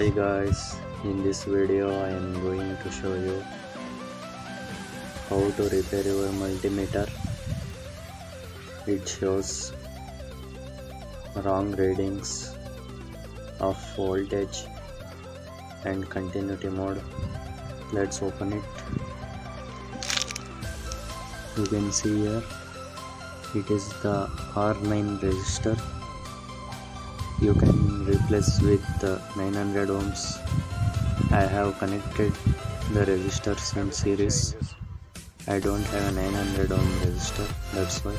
Hi guys, in this video I am going to show you how to repair your multimeter. It shows wrong readings of voltage and continuity mode. Let's open it. You can see here it is the R9 resistor. You can replace with 900 ohms. I have connected the resistors in series. I don't have a 900 ohm resistor, that's why.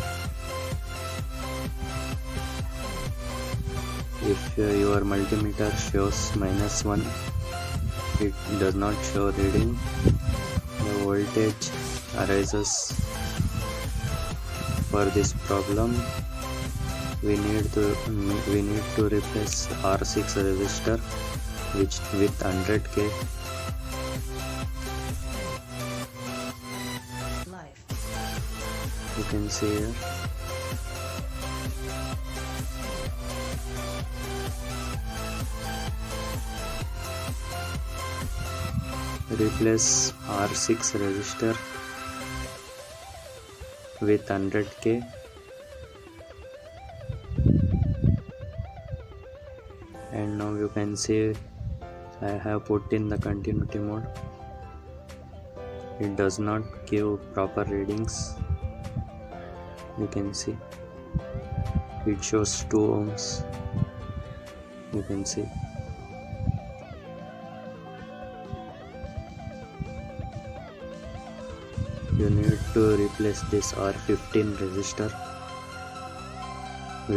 If your multimeter shows -1, it does not show reading. The voltage arises. For this problem, we need to replace R6 resistor with 100k. You can see here. Replace R6 resistor with 100k. And now you can see I have put in the continuity mode. It does not give proper readings. You can see it shows 2 ohms. You can see. You need to replace this R15 resistor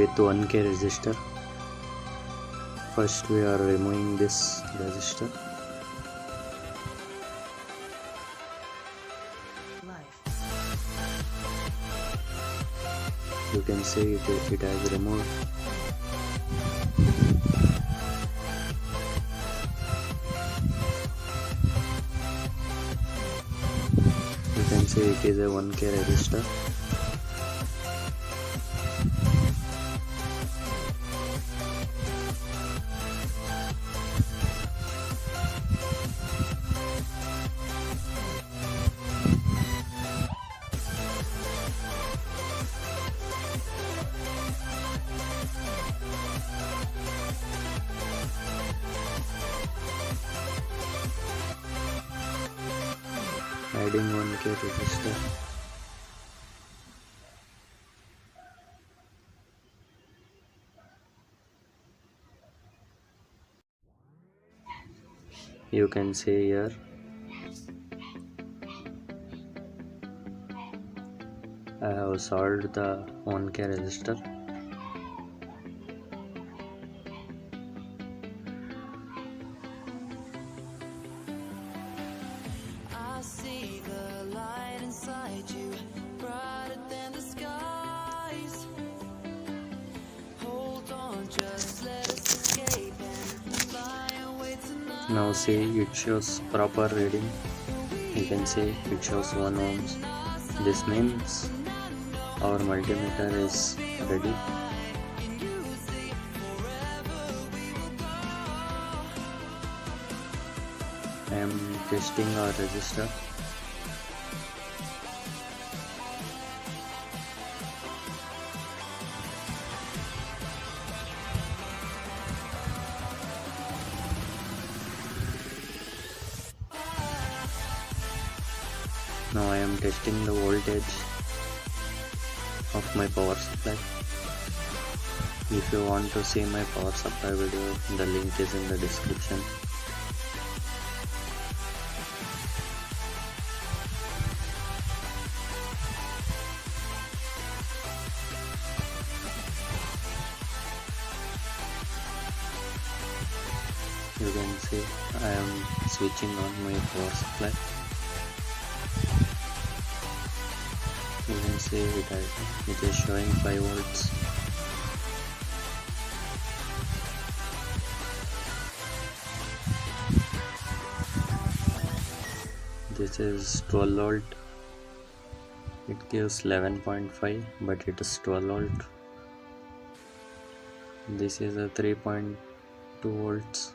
with 1k resistor. First we are removing this resistor. You can see it has removed. You can see it is a 1k resistor. Adding 1k resistor. You can see here I have solved the 1k resistor. I see the light inside you, brighter than the skies. Hold on, just let us escape and fly away tonight. Now see it shows proper reading. You can see it shows 1 ohms. This means our multimeter is ready. I am testing our resistor. Now I am testing the voltage of my power supply. If you want to see my power supply video, the link is in the description. You can see I am switching on my power supply. You can see it is showing 5 volts. This is 12 volt. It gives 11.5, but it is 12 volt. This is a 3.2 volts.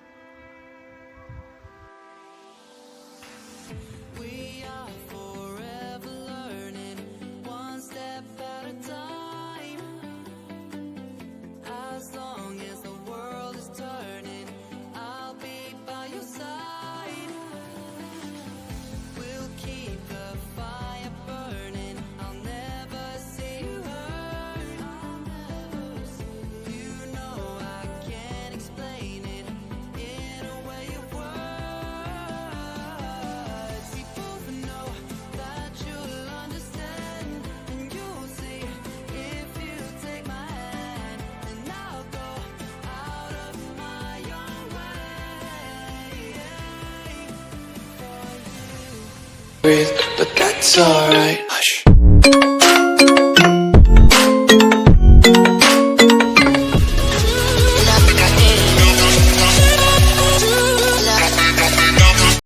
breathe, but that's alright. Hush.